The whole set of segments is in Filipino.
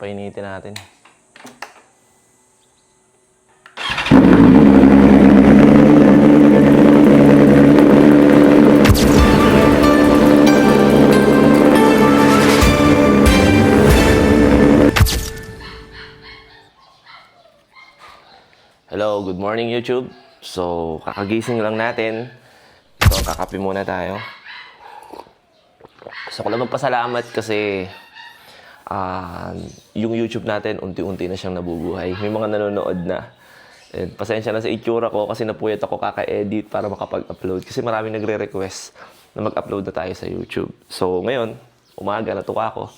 Painitin natin. Hello, good morning YouTube. So, kakagising lang natin. So, kakape muna tayo. Gusto ko lang magpasalamat kasi yung YouTube natin unti-unti na siyang nabubuhay. May mga nanonood na. And pasensya na sa itsura ko kasi napuyat ako kaka-edit para makapag-upload. Kasi maraming nagre-request na mag-upload na tayo sa YouTube. So, ngayon, umaga, natuwa ako.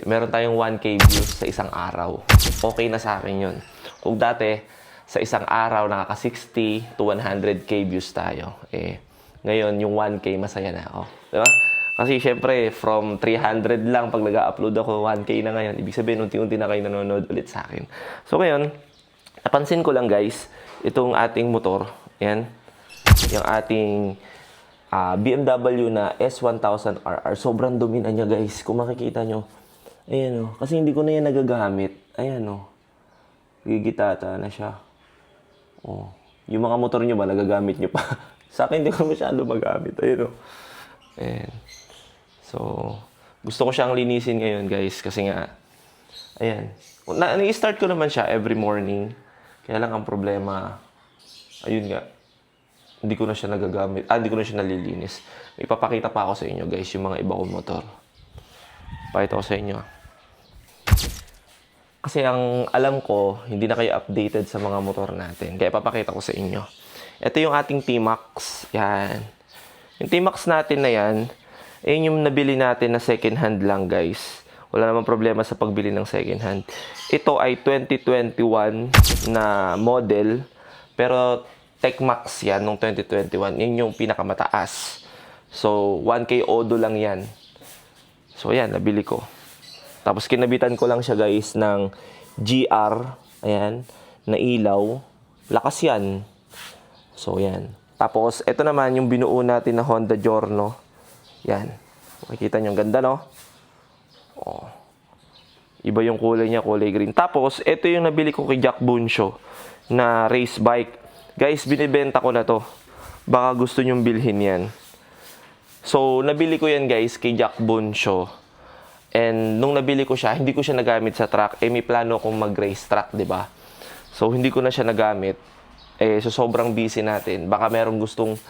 Meron tayong 1K views sa isang araw. Okay na sa akin yun. Kung dati, sa isang araw, nakaka 60 to 100K views tayo. Ngayon, yung 1K, masaya na ako. Diba? Kasi syempre, from 300 lang pag nag-upload ako, 1K na ngayon. Ibig sabihin, unti-unti na kayo nanonood ulit sa akin. So ngayon, napansin ko lang guys, itong ating motor, yan, yung ating BMW na S1000RR. Sobrang dumi na niya guys. Kung makikita nyo, ayan o. Kasi hindi ko na yan nagagamit. Ayan o. Gigitata na siya. Oh. Yung mga motor nyo ba, nagagamit nyo pa? Sa akin, hindi ko masyado magamit. Ayun o. Ayan. So, gusto ko siyang linisin ngayon, guys. Kasi nga, ayan. Na-start ko naman siya every morning. Kaya lang ang problema, ayun nga, hindi ko na siya nagagamit. Hindi ko na siya nalilinis. May papakita pa ako sa inyo, guys, yung mga iba kong motor. Pakita ko sa inyo. Kasi ang alam ko, hindi na kayo updated sa mga motor natin. Kaya papakita ko sa inyo. Ito yung ating T-Max. Yan. Yung T-Max natin na yan, yung nabili natin na second hand lang, guys. Wala namang problema sa pagbili ng second hand. Ito ay 2021 na model. Pero Tech-Max yan nung 2021. Yan yung pinakamataas. So, 1K Odo lang yan. So, yan, nabili ko. Tapos kinabitan ko lang siya guys ng GR, ayan, na ilaw. Lakas yan. So yan. Tapos ito naman yung binuo natin na Honda Giorno. Yan. Makikita nyo, ganda no? Oh. Iba yung kulay niya, kulay green. Tapos ito yung nabili ko kay Jack Buncho na race bike. Guys, binibenta ko na to. Baka gusto nyong bilhin yan. So nabili ko yan guys kay Jack Buncho. And nung nabili ko siya, hindi ko siya nagamit sa track. May plano akong mag-race track, di ba? So, hindi ko na siya nagamit. So sobrang busy natin. Baka merong gustong,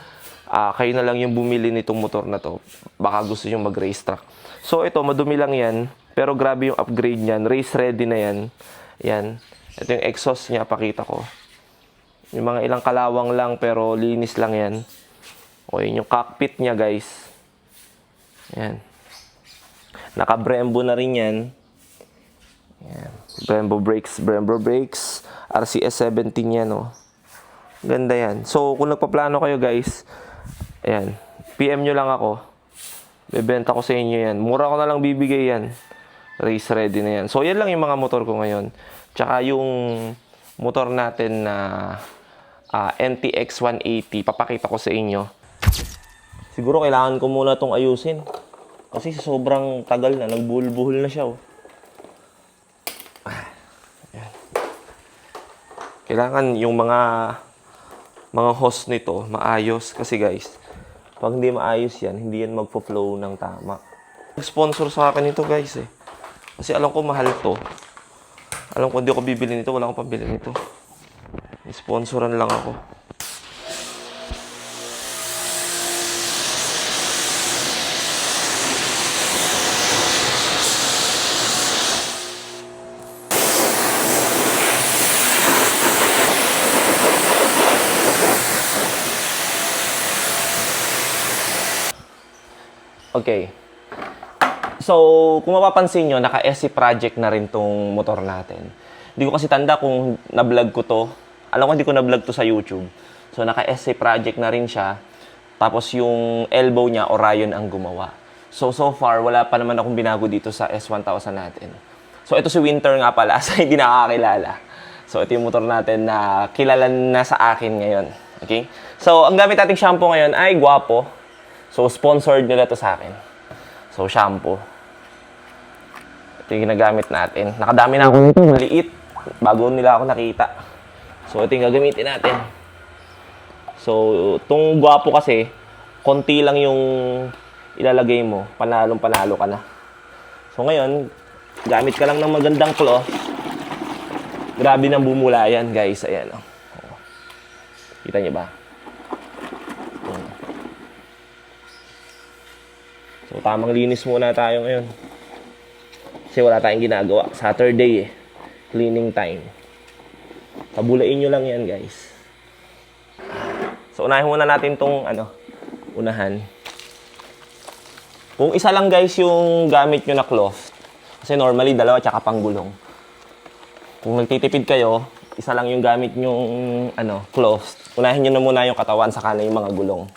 kayo na lang yung bumili nitong motor na to. Baka gusto nyo mag-race track. So, ito, madumi lang yan. Pero grabe yung upgrade niyan. Race ready na yan. Yan. Ito yung exhaust niya, pakita ko. Yung mga ilang kalawang lang, pero linis lang yan. Okay, yung cockpit niya, guys. Yan. Naka-Brembo na rin yan. Yan. Brembo brakes. RCS 17 yan, oh. Ganda yan. So, kung nagpaplano kayo, guys, ayan, PM nyo lang ako. Bebenta ko sa inyo yan. Mura ko na lang bibigay yan. Race ready na yan. So, yan lang yung mga motor ko ngayon. Tsaka yung motor natin na NTX 180, papakita ko sa inyo. Siguro kailangan ko muna itong ayusin. Kasi sobrang tagal na, nagbuhol-buhol na siya. Oh. Kailangan yung mga hose nito maayos. Kasi guys, pag hindi maayos yan, hindi yan magpo-flow ng tama. Sponsor sa akin ito guys eh. Kasi alam ko mahal to. Alam ko hindi ako bibili nito, wala akong pambili nito. Sponsoran lang ako. Okay. So, kung mapapansin nyo, naka-SC project na rin tong motor natin. Hindi ko kasi tanda kung na-vlog ko to. Alam ko hindi ko na-vlog to sa YouTube. So, naka-SC project na rin siya. Tapos yung elbow niya, Orion ang gumawa. So far, wala pa naman akong binago dito sa S1000 natin. So, ito si Winter nga pala sa hindi nakakakilala. So, ito yung motor natin na kilala na sa akin ngayon. Okay? So, ang gamit nating shampoo ngayon ay Guapo. So, sponsored nila to sa akin. So, shampoo. Ito yung ginagamit natin. Nakadami na ako nito, maliit. Bago nila ako nakita. So, ito yung gagamitin natin. So, itong gwapo kasi, konti lang yung ilalagay mo. Panalong-panalo ka na. So, ngayon, gamit ka lang ng magandang cloth. Grabe nang bumula yan, guys. Ayan, oh. Kita niyo ba? So, tamang linis muna tayo ngayon. Kasi wala tayong ginagawa. Saturday, cleaning time. Pabulain nyo lang yan, guys. So, unahin muna natin tong, unahan. Kung isa lang, guys, yung gamit nyo na cloth. Kasi normally, dalawa tsaka panggulong. Kung nagtitipid kayo, isa lang yung gamit nyong, cloth. Unahin nyo na muna yung katawan, saka na yung mga gulong.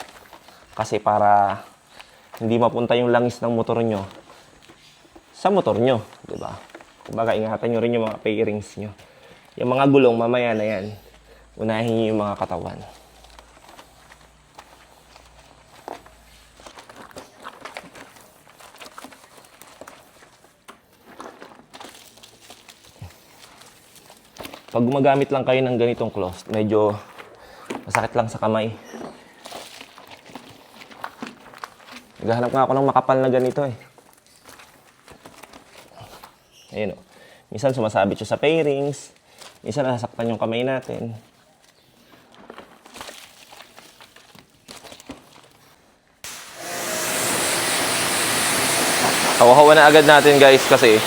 Kasi para hindi mapunta yung langis ng motor nyo sa motor nyo, di ba? Kumbaga, ingatan nyo rin yung mga pairings nyo. Yung mga gulong, mamaya na yan. Unahin nyo yung mga katawan. Pag gumagamit lang kayo ng ganitong cloth, medyo masakit lang sa kamay. Naghahanap nga ako ng makapal na ganito eh. Ayun o. Minsan sumasabit siya sa pairings. Minsan nasasaktan yung kamay natin. Hawa-hawa na agad natin, guys, kasi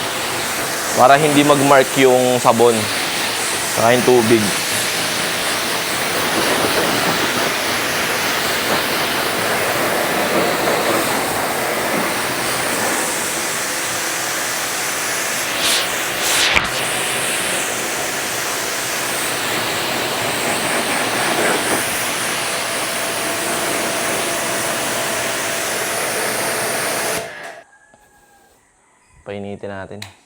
para hindi mag-mark yung sabon saka yung tubig. Painitin natin.